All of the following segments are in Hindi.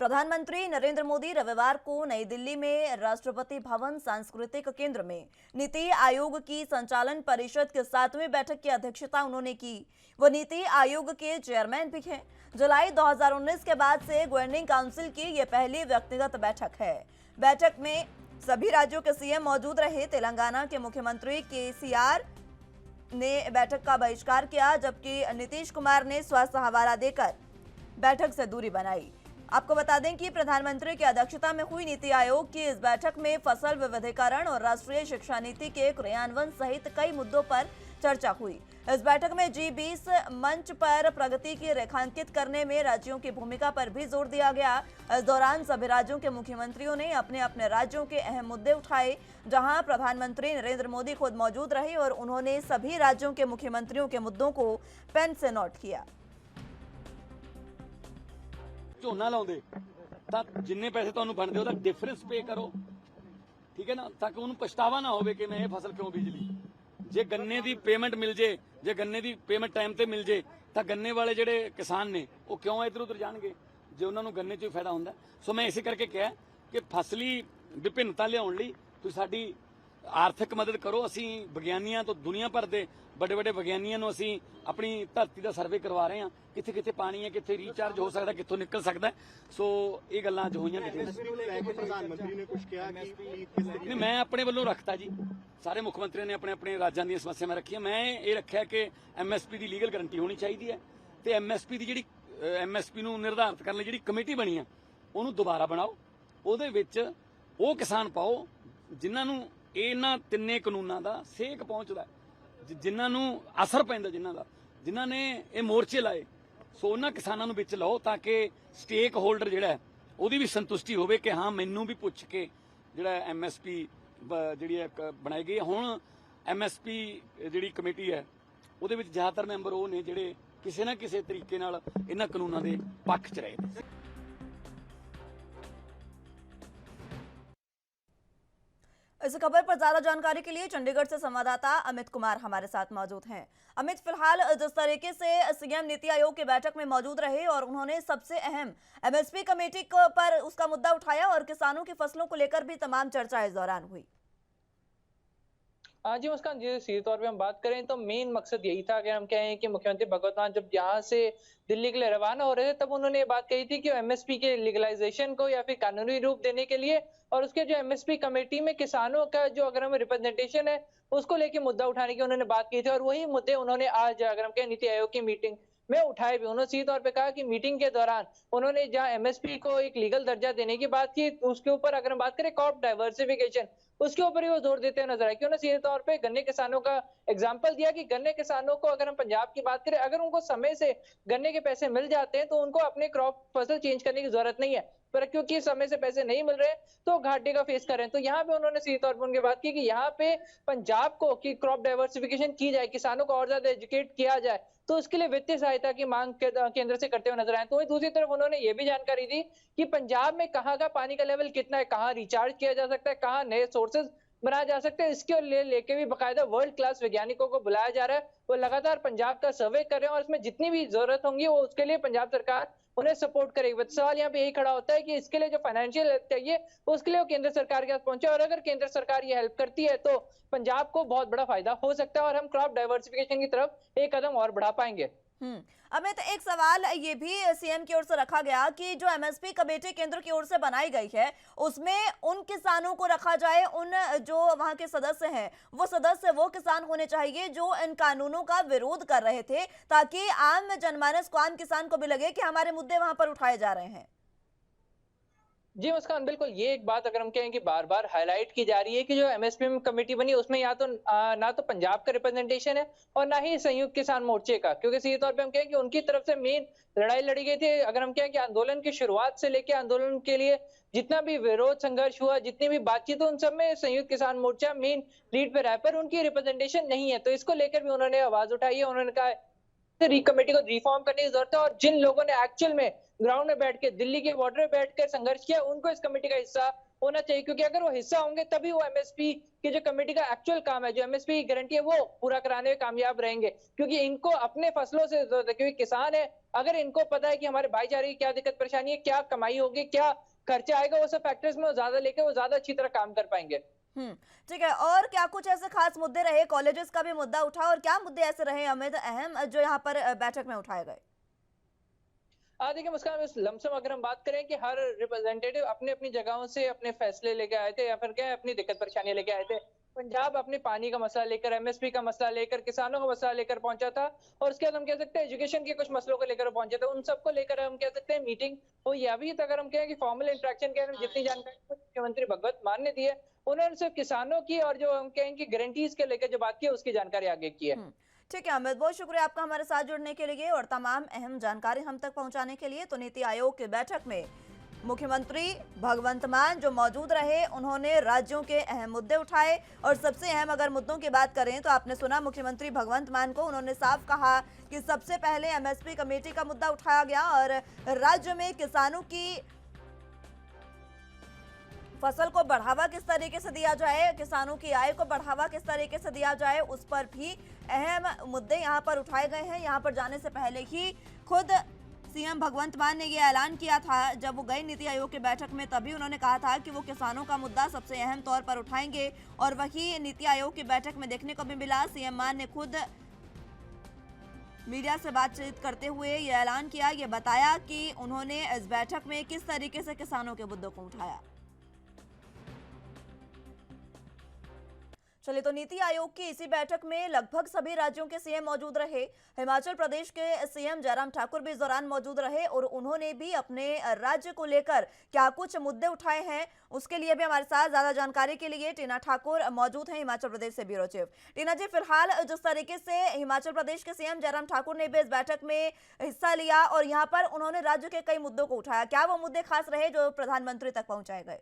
प्रधानमंत्री नरेंद्र मोदी रविवार को नई दिल्ली में राष्ट्रपति भवन सांस्कृतिक केंद्र में नीति आयोग की संचालन परिषद की 7वीं बैठक की अध्यक्षता उन्होंने की। वो नीति आयोग के चेयरमैन भी हैं। जुलाई 2019 के बाद से गवर्निंग काउंसिल की ये पहली व्यक्तिगत बैठक है। बैठक में सभी राज्यों के सीएम मौजूद रहे। तेलंगाना के मुख्यमंत्री केसीआर ने बैठक का बहिष्कार किया, जबकि नीतीश कुमार ने स्वास्थ्य हवाला देकर बैठक से दूरी बनाई। आपको बता दें कि प्रधानमंत्री की अध्यक्षता में हुई नीति आयोग की इस बैठक में फसल विविधीकरण और राष्ट्रीय शिक्षा नीति के क्रियान्वयन सहित कई मुद्दों पर चर्चा हुई। इस बैठक में G20 मंच पर प्रगति की रेखांकित करने में राज्यों की भूमिका पर भी जोर दिया गया। इस दौरान सभी राज्यों के मुख्यमंत्रियों ने अपने अपने राज्यों के अहम मुद्दे उठाए, जहां प्रधानमंत्री नरेंद्र मोदी खुद मौजूद रहे और उन्होंने सभी राज्यों के मुख्यमंत्रियों के मुद्दों को पेन से नोट किया। ਝੋਨਾ ਲਾਉਂਦੇ ਤਾਂ ਜਿੰਨੇ ਪੈਸੇ ਤੁਹਾਨੂੰ ਬਣਦੇ ਉਹਦਾ ਡਿਫਰੈਂਸ ਪੇ ਕਰੋ, ਠੀਕ ਹੈ ਨਾ, ਤਾਂ ਕਿ ਉਹਨੂੰ ਪਛਤਾਵਾ ਨਾ ਹੋਵੇ ਕਿ ਮੈਂ ਇਹ ਫਸਲ ਕਿਉਂ ਬੀਜ ਲਈ। ਜੇ ਗੰਨੇ ਦੀ ਪੇਮੈਂਟ ਮਿਲ ਜੇ, ਜੇ ਗੰਨੇ ਦੀ ਪੇਮੈਂਟ ਟਾਈਮ ਤੇ ਮਿਲ ਜੇ ਤਾਂ ਗੰਨੇ ਵਾਲੇ ਜਿਹੜੇ ਕਿਸਾਨ ਨੇ ਉਹ ਕਿਉਂ ਇੱਧਰ ਉੱਧਰ ਜਾਣਗੇ, ਜੇ ਉਹਨਾਂ ਨੂੰ ਗੰਨੇ 'ਚ ਹੀ ਫਾਇਦਾ ਹੁੰਦਾ। ਸੋ ਮੈਂ ਇਸੇ ਕਰਕੇ ਕਿਹਾ ਕਿ ਫਸਲੀ ਵਿਭਿੰਨਤਾ ਲਿਆਉਣ ਲਈ ਤੁਸੀਂ ਸਾਡੀ ਆਰਥਿਕ ਮਦਦ ਕਰੋ। ਅਸੀਂ ਵਿਗਿਆਨੀਆਂ ਤੋਂ ਦੁਨੀਆ ਭਰ ਦੇ ਵੱਡੇ ਵੱਡੇ ਵਿਗਿਆਨੀਆਂ ਨੂੰ ਅਸੀਂ ਆਪਣੀ ਧਰਤੀ ਦਾ ਸਰਵੇ ਕਰਵਾ ਰਹੇ ਹਾਂ, ਕਿੱਥੇ ਕਿੱਥੇ ਪਾਣੀ ਹੈ, ਕਿੱਥੇ ਰੀਚਾਰਜ ਹੋ ਸਕਦਾ, ਕਿੱਥੋਂ ਨਿਕਲ ਸਕਦਾ। ਸੋ ਇਹ ਗੱਲਾਂ ਅੱਜ ਹੋਈਆਂ ਕਿਤੇ ਪ੍ਰਧਾਨ ਮੰਤਰੀ ਨੇ ਕੁਝ ਕਿਹਾ ਕਿ ਮੈਂ ਆਪਣੇ ਵੱਲੋਂ ਰੱਖਤਾ ਜੀ। ਸਾਰੇ ਮੁੱਖ ਮੰਤਰੀਆਂ ਨੇ ਆਪਣੇ ਆਪਣੇ ਰਾਜਾਂ ਦੀਆਂ ਸਮੱਸਿਆਵਾਂ ਰੱਖੀਆਂ। ਮੈਂ ਇਹ ਰੱਖਿਆ ਕਿ MSP ਦੀ ਲੀਗਲ ਗਾਰੰਟੀ ਹੋਣੀ ਚਾਹੀਦੀ ਹੈ ਤੇ MSP ਦੀ ਜਿਹੜੀ MSP ਨੂੰ ਨਿਰਧਾਰਿਤ ਕਰਨ ਲਈ ਜਿਹੜੀ ਕਮੇਟੀ ਬਣੀ ਆ ਉਹਨੂੰ ਦੁਬਾਰਾ ਬਣਾਓ। ਉਹਦੇ ਵਿੱਚ ਉਹ ਕਿਸਾਨ ਪਾਓ ਜਿਨ੍ਹਾਂ ਨੂੰ ਇਹਨਾਂ ਤਿੰਨੇ ਕਾਨੂੰਨਾਂ ਦਾ ਸੇਕ ਪਹੁੰਚਦਾ, ਜਿਨ੍ਹਾਂ ਨੂੰ ਅਸਰ ਪੈਂਦਾ, ਜਿਨ੍ਹਾਂ ਨੇ ਇਹ ਮੋਰਚੇ ਲਾਏ। ਸੋ ਉਹਨਾਂ ਕਿਸਾਨਾਂ ਨੂੰ ਵਿੱਚ ਲਾਓ ਤਾਂ ਕਿ ਸਟੇਕ ਹੋਲਡਰ ਜਿਹੜਾ ਉਹਦੀ ਵੀ ਸੰਤੁਸ਼ਟੀ ਹੋਵੇ ਕਿ ਹਾਂ ਮੈਨੂੰ ਵੀ ਪੁੱਛ ਕੇ ਜਿਹੜਾ MSP ਜਿਹੜੀ ਇੱਕ ਬਣਾਈ ਗਈ। ਹੁਣ MSP ਜਿਹੜੀ ਕਮੇਟੀ ਹੈ ਉਹਦੇ ਵਿੱਚ ਜ਼ਿਆਦਾਤਰ ਮੈਂਬਰ ਉਹ ਨੇ ਜਿਹੜੇ ਕਿਸੇ ਨਾ ਕਿਸੇ ਤਰੀਕੇ ਨਾਲ ਇਹਨਾਂ ਕਾਨੂੰਨਾਂ ਦੇ ਪੱਖ 'ਚ ਰਹੇ ਨੇ। इस खबर पर ज्यादा जानकारी के लिए चंडीगढ़ से संवाददाता अमित कुमार हमारे साथ मौजूद हैं। अमित, फिलहाल जिस तरीके से सीएम नीति आयोग की बैठक में मौजूद रहे और उन्होंने सबसे अहम MSP कमेटी पर उसका मुद्दा उठाया और किसानों की फसलों को लेकर भी तमाम चर्चा इस दौरान हुई। जी मुस्कान जी, सीधे तौर पे हम बात करें तो मेन मकसद यही था। अगर हम कहें कि मुख्यमंत्री भगवंत मान जब यहाँ से दिल्ली के लिए रवाना हो रहे थे तब उन्होंने ये बात कही थी कि MSP के लीगलाइजेशन को या फिर कानूनी रूप देने के लिए और उसके जो MSP कमेटी में किसानों का जो अगर हम रिप्रेजेंटेशन है उसको लेके मुद्दा उठाने की उन्होंने बात की थी। और वही मुद्दे उन्होंने आज अगर हम कहें नीति आयोग की मीटिंग में उठाए भी। उन्होंने सीधे तौर पे कहा कि मीटिंग के दौरान उन्होंने जहां MSP को एक लीगल दर्जा देने की बात की, उसके ऊपर अगर हम बात करें क्रॉप डाइवर्सिफिकेशन, उसके ऊपर ही वो जोर देते हुए नजर आए। कि उन्होंने सीधे तौर पे गन्ने किसानों का एग्जाम्पल दिया कि गन्ने किसानों को अगर हम पंजाब की बात करें, अगर उनको समय से गन्ने के पैसे मिल जाते हैं तो उनको अपने क्रॉप फसल चेंज करने की जरूरत नहीं है, पर क्योंकि समय से पैसे नहीं मिल रहे तो घाटे का फेस कर रहे हैं। तो यहाँ पे उन्होंने सीधे तौर पर उनकी बात की कि यहाँ पे पंजाब को कि क्रॉप डाइवर्सिफिकेशन की जाए, किसानों को और ज्यादा एजुकेट किया जाए, तो उसके लिए वित्तीय सहायता की मांग केंद्र से करते हुए नजर आए। तो वही दूसरी तरफ उन्होंने ये भी जानकारी दी कि पंजाब में कहाँ का पानी का लेवल कितना है, कहाँ रिचार्ज किया जा सकता है, कहाँ नए सोर्सेज बनाया जा सकता है, इसके लेके भी बाकायदा वर्ल्ड क्लास वैज्ञानिकों को बुलाया जा रहा है। वो लगातार पंजाब का सर्वे कर रहे हैं और इसमें जितनी भी जरूरत होंगी वो उसके लिए पंजाब सरकार उन्हें सपोर्ट करेगी। सवाल यहाँ पे यही खड़ा होता है कि इसके लिए जो फाइनेंशियल हेल्प चाहिए उसके लिए वो केंद्र सरकार के पास पहुंचे, और अगर केंद्र सरकार ये हेल्प करती है तो पंजाब को बहुत बड़ा फायदा हो सकता है और हम क्रॉप डाइवर्सिफिकेशन की तरफ एक कदम और बढ़ा पाएंगे। अमित, एक सवाल ये भी सीएम की ओर से रखा गया कि जो MSP कमेटी केंद्र की ओर से बनाई गई है उसमें उन किसानों को रखा जाए, उन जो वहां के सदस्य हैं वो सदस्य वो किसान होने चाहिए जो इन कानूनों का विरोध कर रहे थे, ताकि आम जनमानस को, आम किसान को भी लगे कि हमारे मुद्दे वहां पर उठाए जा रहे हैं। जी मुस्कान, बिल्कुल ये एक बात अगर हम कहें कि बार बार हाईलाइट की जा रही है कि जो MSP कमेटी बनी उसमें या तो ना तो पंजाब का रिप्रेजेंटेशन है और ना ही संयुक्त किसान मोर्चे का, क्योंकि सीधे तौर पे हम कहें कि उनकी तरफ से मेन लड़ाई लड़ी गई थी। अगर हम कहें कि आंदोलन की शुरुआत से लेकर आंदोलन के लिए जितना भी विरोध संघर्ष हुआ, जितनी भी बातचीत, उन सब में संयुक्त किसान मोर्चा मेन लीड पे रहा, पर उनकी रिप्रेजेंटेशन नहीं है। तो इसको लेकर भी उन्होंने आवाज उठाई है। उन्होंने कहा कमेटी को रिफॉर्म करने की जरूरत है और जिन लोगों ने एक्चुअल में ग्राउंड में बैठ के, दिल्ली के बॉर्डर में बैठकर संघर्ष किया, उनको इस कमेटी का हिस्सा होना चाहिए, क्योंकि अगर वो हिस्सा होंगे तभी वो एमएसपी की जो कमेटी का एक्चुअल काम है, जो एमएसपी की गारंटी है, वो पूरा कराने में कामयाब रहेंगे। क्योंकि इनको अपने फसलों से जरूरत है, क्योंकि किसान है, अगर इनको पता है कि हमारे भाईचारे की क्या दिक्कत परेशानी है, क्या कमाई होगी, क्या खर्चा आएगा, वो सब फैक्टर्स में वो ज्यादा लेके वो ज्यादा अच्छी तरह काम कर पाएंगे। ठीक है। और क्या कुछ ऐसे खास मुद्दे रहे? कॉलेजेस का भी मुद्दा उठा, और क्या मुद्दे ऐसे रहे अमित अहम जो यहाँ पर बैठक में उठाए गए? देखिए मुस्कान, इस लमसम अगर हम बात करें कि हर रिप्रेजेंटेटिव अपने अपनी जगहों से अपने फैसले लेके आए थे, या फिर क्या है, अपनी दिक्कत परेशानियां लेके आए थे। पंजाब अपने पानी का मसला लेकर, एमएसपी का मसला लेकर, किसानों का मसला लेकर पहुंचा था, और उसके बाद हम कह सकते हैं एजुकेशन के कुछ मसलों को लेकर पहुंचे थे। उन सबको लेकर हम कह सकते हैं मीटिंग हुई। अभी तक अगर हम कहें कि फॉर्मल इंटरेक्शन के जितनी जानकारी मुख्यमंत्री भगवंत मान ने दी है, उन्होंने सिर्फ किसानों की और जो हम कहें कि गारंटीज के लेकर जो बात की है, उसकी जानकारी आगे की है। ठीक है अमित, बहुत शुक्रिया आपका हमारे साथ जुड़ने के लिए और तमाम अहम जानकारी हम तक पहुंचाने के लिए। तो नीति आयोग की बैठक में मुख्यमंत्री भगवंत मान जो मौजूद रहे, उन्होंने राज्यों के अहम मुद्दे उठाए, और सबसे अहम अगर मुद्दों की बात करें तो आपने सुना मुख्यमंत्री भगवंत मान को, उन्होंने साफ कहा कि सबसे पहले एमएसपी कमेटी का मुद्दा उठाया गया, और राज्य में किसानों की फसल को बढ़ावा किस तरीके से दिया जाए, किसानों की आय को बढ़ावा किस तरीके से दिया जाए, उस पर भी अहम मुद्दे यहां पर उठाए गए हैं। यहां पर जाने से पहले ही खुद सीएम भगवंत मान ने यह ऐलान किया था, जब वो गए नीति आयोग की बैठक में, तभी उन्होंने कहा था कि वो किसानों का मुद्दा सबसे अहम तौर पर उठाएंगे, और वही नीति आयोग की बैठक में देखने को भी मिला। सीएम मान ने खुद मीडिया से बातचीत करते हुए यह ऐलान किया, ये बताया कि उन्होंने इस बैठक में किस तरीके से किसानों के मुद्दों को उठाया। चलिए, तो नीति आयोग की इसी बैठक में लगभग सभी राज्यों के सीएम मौजूद रहे। हिमाचल प्रदेश के सीएम जयराम ठाकुर भी इस दौरान मौजूद रहे, और उन्होंने भी अपने राज्य को लेकर क्या कुछ मुद्दे उठाए हैं, उसके लिए भी हमारे साथ ज्यादा जानकारी के लिए टीना ठाकुर मौजूद हैं हिमाचल प्रदेश से ब्यूरो चीफ। टीना जी, फिलहाल जिस तरीके से हिमाचल प्रदेश के सीएम जयराम ठाकुर ने भी इस बैठक में हिस्सा लिया, और यहाँ पर उन्होंने राज्य के कई मुद्दों को उठाया, क्या वो मुद्दे खास रहे जो प्रधानमंत्री तक पहुंचाए गए?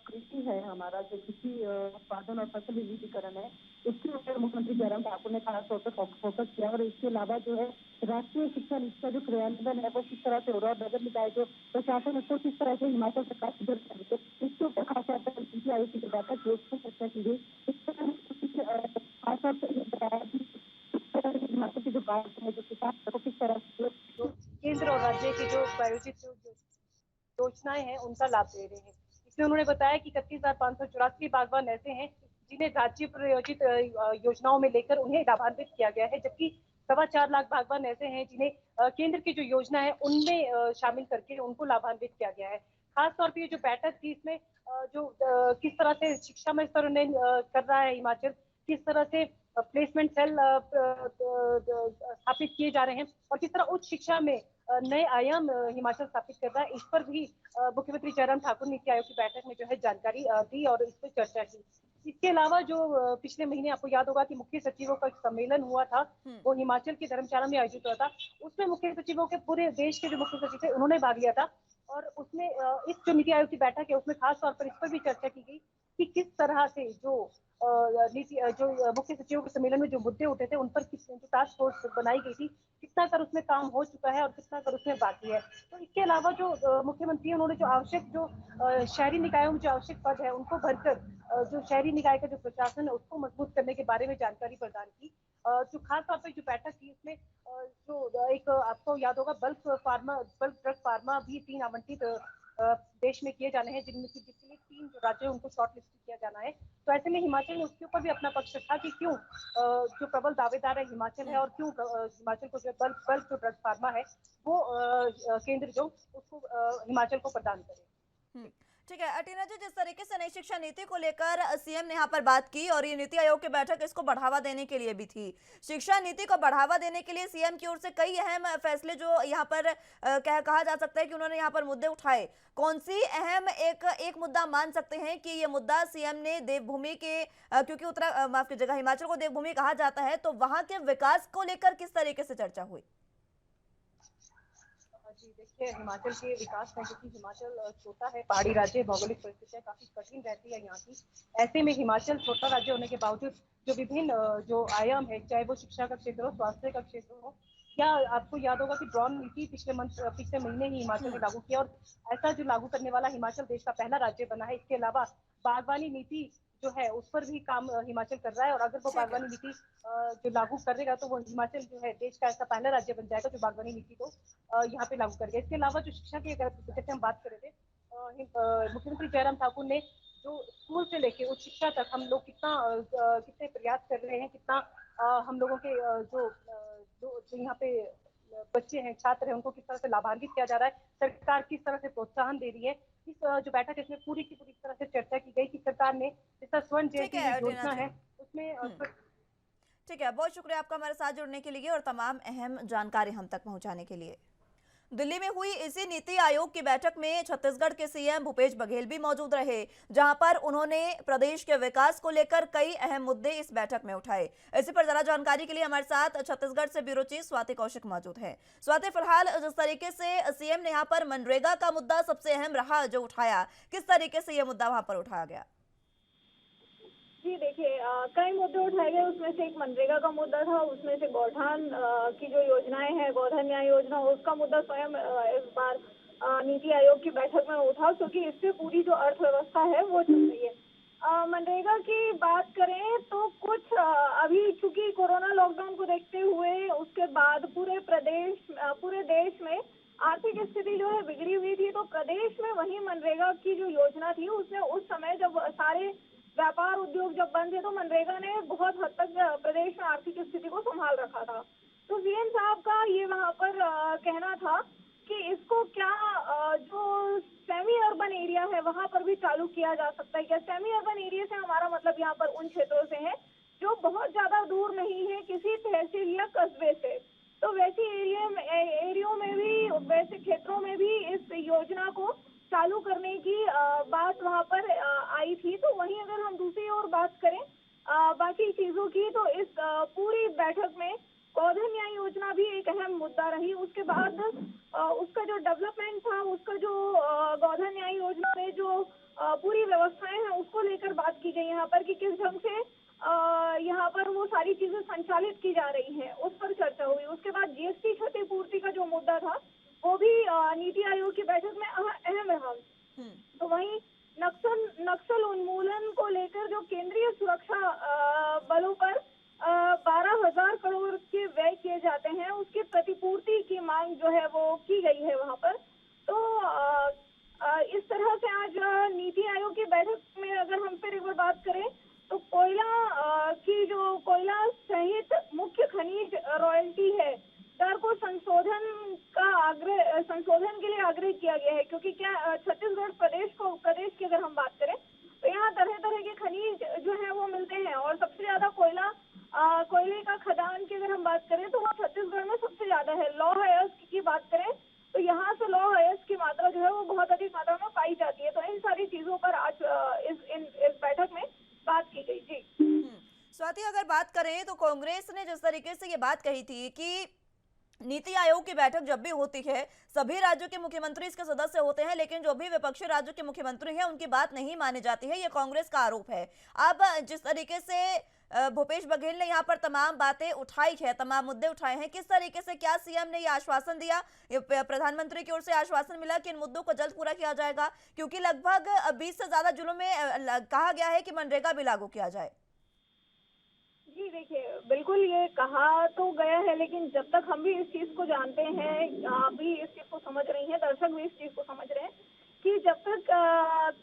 कृषि है हमारा, जो कृषि उत्पादन और फसल विविधीकरण है, उसके ऊपर मुख्यमंत्री जयराम ठाकुर ने खास तौर पर फोकस किया। और इसके अलावा जो है राष्ट्रीय शिक्षा नीति का जो क्रियान्वयन है वो किस तरह से हो रहा है, नगर निकाय जो प्रशासन उसको किस तरह से हिमाचल सरकार सुधर रही है, इसके ऊपर खास तौर पर नीति आयोग की जो बैठक है उसमें चर्चा की गई। खास तौर पर बताया कि हिमाचल की जो बात है, जो किसान को किस तरह से केंद्र और राज्य की जो प्रायोजित योजनाएं हैं उनका लाभ दे रहे हैं। इसमें उन्होंने बताया कि 31,584 बागवान ऐसे हैं जिन्हें राज्य प्रायोजित योजनाओं में लेकर उन्हें लाभान्वित किया गया है, जबकि 4.25 लाख बागवान ऐसे हैं जिन्हें केंद्र की जो योजना है उनमें शामिल करके उनको लाभान्वित किया गया है। खास तौर पर ये जो बैठक थी, इसमें जो किस तरह से शिक्षा में स्तर कर रहा है हिमाचल, किस तरह से प्लेसमेंट सेल स्थापित किए जा रहे हैं, और किस तरह उच्च शिक्षा में नए आयाम हिमाचल स्थापित कर रहा है, इस पर भी मुख्यमंत्री जयराम ठाकुर ने नीति आयोग की बैठक में जो है जानकारी दी और इस पर चर्चा की। इसके अलावा जो पिछले महीने आपको याद होगा कि मुख्य सचिवों का सम्मेलन हुआ था, वो हिमाचल के धर्मशाला में आयोजित हुआ था। उसमें मुख्य सचिवों के पूरे देश के जो मुख्य सचिव थे उन्होंने भाग लिया था, और उसमें इस जो नीति आयोग की बैठक है उसमें खास तौर पर इस पर भी चर्चा की गई कि किस तरह से जो मुख्य सचिवों के सम्मेलन में जो मुद्दे उठे थे उन पर किस जो टास्क फोर्स बनाई गई थी, कितना कर उसमें काम हो चुका है और कितना कर उसमें बाकी है। तो इसके अलावा जो मुख्यमंत्री उन्होंने जो आवश्यक जो शहरी निकायों में जो आवश्यक पद है उनको भरकर जो शहरी निकाय का जो प्रशासन है उसको मजबूत करने के बारे में जानकारी प्रदान की। जो खास तौर पर जो बैठक थी उसमें जो एक आपको याद होगा बल्क ड्रग फार्मा भी 3 आवंटित देश में किए जाने हैं, जिनमें से जिसके लिए 3 जो राज्य है उनको शॉर्ट लिस्ट किया जाना है। तो ऐसे में हिमाचल ने उसके ऊपर भी अपना पक्ष रखा कि क्यों जो प्रबल दावेदार है हिमाचल है, और क्यों हिमाचल को जो बल्क जो ड्रग फार्मा है वो केंद्र जो उसको हिमाचल को प्रदान करे। ठीक है टीना जी, जिस तरीके से नई शिक्षा नीति को लेकर सीएम ने यहाँ पर बात की, और ये नीति आयोग की बैठक इसको बढ़ावा देने के लिए भी थी। शिक्षा नीति को बढ़ावा देने के लिए सीएम की ओर से कई अहम फैसले जो यहाँ पर कहा जा सकता है कि उन्होंने यहाँ पर मुद्दे उठाए। कौन सी अहम एक मुद्दा मान सकते हैं कि ये मुद्दा सीएम ने देवभूमि के, क्योंकि माफ कीजिएगा, हिमाचल को देवभूमि कहा जाता है, तो वहां के विकास को लेकर किस तरीके से चर्चा हुई? जी देखिए, हिमाचल के विकास में, क्योंकि हिमाचल छोटा है, पहाड़ी राज्य, भौगोलिक परिस्थितियां काफी कठिन रहती है यहाँ की। ऐसे में हिमाचल छोटा राज्य होने के बावजूद जो विभिन्न जो आयाम है, चाहे वो शिक्षा का क्षेत्र हो, स्वास्थ्य का क्षेत्र हो, क्या आपको याद होगा कि ड्रोन नीति पिछले महीने ही हिमाचल में लागू किया, और ऐसा जो लागू करने वाला हिमाचल देश का पहला राज्य बना है। इसके अलावा बागवानी नीति जो है उस पर भी काम हिमाचल कर रहा है, और अगर वो ठीक है। बागवानी नीति जो लागू करेगा तो वो हिमाचल जो है देश का ऐसा पहला राज्य बन जाएगा जो बागवानी नीति को यहाँ पे लागू करेगा। इसके अलावा जो शिक्षा की, अगर जैसे हम बात कर रहे थे, मुख्यमंत्री जयराम ठाकुर ने जो स्कूल से लेके उच्च शिक्षा तक हम लोग कितने प्रयास कर रहे हैं, कितना हम लोगों के जो यहाँ पे बच्चे हैं, छात्र हैं, उनको किस तरह से लाभान्वित किया जा रहा है, सरकार किस तरह से प्रोत्साहन दे रही है। इस जो बैठक है इसमें पूरी की पूरी तरह से चर्चा की गई कि सरकार ने जिस तरह स्वर्ण ठीक जयंती है योजना टीना है जी। उसमें ठीक है, बहुत शुक्रिया आपका हमारे साथ जुड़ने के लिए और तमाम अहम जानकारी हम तक पहुंचाने के लिए। दिल्ली में हुई इसी नीति आयोग की बैठक में छत्तीसगढ़ के सीएम भूपेश बघेल भी मौजूद रहे, जहां पर उन्होंने प्रदेश के विकास को लेकर कई अहम मुद्दे इस बैठक में उठाए। इसी पर जरा जानकारी के लिए हमारे साथ छत्तीसगढ़ से ब्यूरो चीफ स्वाति कौशिक मौजूद है। स्वाति, फिलहाल जिस तरीके से सीएम ने यहाँ पर मनरेगा का मुद्दा सबसे अहम रहा जो उठाया, किस तरीके से यह मुद्दा वहां पर उठाया गया? जी देखिए, कई मुद्दे उठाए गए। उसमें से एक मनरेगा का मुद्दा था, उसमें से गौठान की जो योजनाएं हैं, गोधन न्याय योजना, उसका मुद्दा स्वयं इस बार नीति आयोग की बैठक में उठा, क्योंकि इससे पूरी जो अर्थव्यवस्था है वो चल रही है। मनरेगा की बात करें तो कुछ अभी चूंकि कोरोना लॉकडाउन को देखते हुए उसके बाद पूरे देश में आर्थिक स्थिति जो है बिगड़ी हुई थी, तो प्रदेश में वही मनरेगा की जो योजना थी उसने उस समय जब सारे व्यापार उद्योग जब बंद थे तो मनरेगा ने बहुत हद तक प्रदेश में आर्थिक स्थिति को संभाल रखा था। तो सीएम साहब का ये वहां पर कहना था कि इसको क्या जो सेमी अर्बन एरिया है वहां पर भी चालू किया जा सकता है क्या। सेमी अर्बन एरिया से हमारा मतलब यहाँ पर उन क्षेत्रों से है जो बहुत ज्यादा दूर नहीं है किसी तहसील या कस्बे से। तो वैसी एरियो में भी, वैसे क्षेत्रों में भी इस योजना को चालू करने की बात वहां पर आई थी। तो वहीं अगर हम दूसरी ओर बात करें बाकी चीजों की, तो इस पूरी बैठक में गोधन न्याय योजना भी एक अहम मुद्दा रही। उसके बाद उसका जो डेवलपमेंट था, उसका जो गोधन न्याय योजना में जो पूरी व्यवस्थाएं हैं उसको लेकर बात की गई यहाँ पर कि किस ढंग से यहाँ पर वो सारी चीजें संचालित की जा रही हैं, उस पर चर्चा हुई। उसके बाद जीएसटी क्षतिपूर्ति का जो मुद्दा था वो भी नीति आयोग की बैठक में अहम रहा। तो वहीं नक्सल उन्मूलन को लेकर जो केंद्रीय सुरक्षा बलों पर 12,000 करोड़ के व्यय किए जाते हैं, उसकी प्रतिपूर्ति की मांग जो है वो की गई है वहां पर। तो इस तरह से आज नीति आयोग की बैठक में अगर हम फिर एक बार बात करें तो कोयला सहित मुख्य खनिज रॉयल्टी है दर को संशोधन के लिए आग्रह किया गया है, क्योंकि क्या छत्तीसगढ़ प्रदेश की अगर हम बात करें तो यहाँ तरह तरह के खनिज जो है वो मिलते हैं, और सबसे ज्यादा कोयले का खदान की अगर हम बात करें तो वो छत्तीसगढ़ में सबसे ज्यादा है। लौह अयस्क की बात करें तो यहाँ से लौह अयस्क की मात्रा जो है वो बहुत अधिक मात्रा में पाई जाती है। तो इन सारी चीजों पर आज इस बैठक में बात की गई। जी स्वाति, अगर बात करें तो कांग्रेस ने जिस तरीके से ये बात कही थी कि नीति आयोग की बैठक जब भी होती है सभी राज्यों के मुख्यमंत्री इसके सदस्य होते हैं, लेकिन जो भी विपक्षी राज्यों के मुख्यमंत्री हैं उनकी बात नहीं मानी जाती है, ये कांग्रेस का आरोप है। अब जिस तरीके से भूपेश बघेल ने यहाँ पर तमाम बातें उठाई है, तमाम मुद्दे उठाए हैं, किस तरीके से, क्या सीएम ने ये आश्वासन दिया, प्रधानमंत्री की ओर से आश्वासन मिला कि इन मुद्दों को जल्द पूरा किया जाएगा, क्योंकि लगभग 20 से ज्यादा जिलों में कहा गया है कि मनरेगा भी लागू किया जाए? जी देखिए, बिल्कुल ये कहा तो गया है, लेकिन जब तक हम भी इस चीज को जानते हैं, आप भी इस चीज को समझ रही हैं, दर्शक भी इस चीज को समझ रहे हैं कि जब तक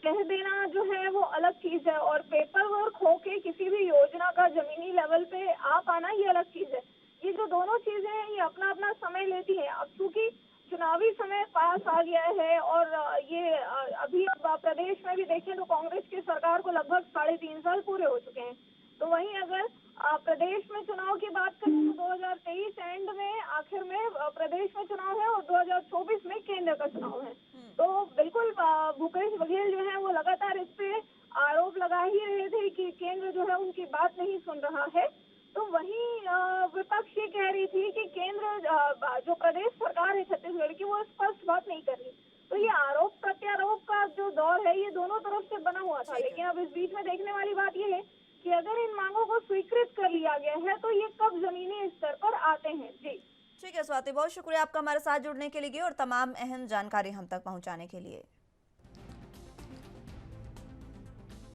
कह देना जो है वो अलग चीज है और पेपर वर्क होके किसी भी योजना का जमीनी लेवल पे आ पाना ये अलग चीज है। ये जो दोनों चीजें हैं ये अपना अपना समय लेती हैं। अब चूंकि चुनावी समय पास आ गया है और ये अभी प्रदेश में भी देखें तो कांग्रेस की सरकार को लगभग 3.5 साल पूरे हो चुके हैं। तो वहीं अगर प्रदेश में चुनाव की बात करें तो 2023 एंड में आखिर में प्रदेश में चुनाव है और 2024 में केंद्र का चुनाव है। तो बिल्कुल भूपेश बघेल जो है वो लगातार इस पे आरोप लगा ही रहे थे कि केंद्र जो है उनकी बात नहीं सुन रहा है। तो वहीं विपक्ष ये कह रही थी कि केंद्र जो प्रदेश सरकार है छत्तीसगढ़ की वो स्पष्ट बात नहीं कर रही। तो ये आरोप प्रत्यारोप का जो दौर है ये दोनों तरफ से बना हुआ था, लेकिन अब इस बीच में देखने वाली बात ये है कि अगर इन मांगों को स्वीकृत कर लिया गया है तो ये कब जमीनी स्तर पर आते हैं। जी ठीक है स्वाति, बहुत शुक्रिया आपका हमारे साथ जुड़ने के लिए और तमाम अहम जानकारी हम तक पहुंचाने के लिए।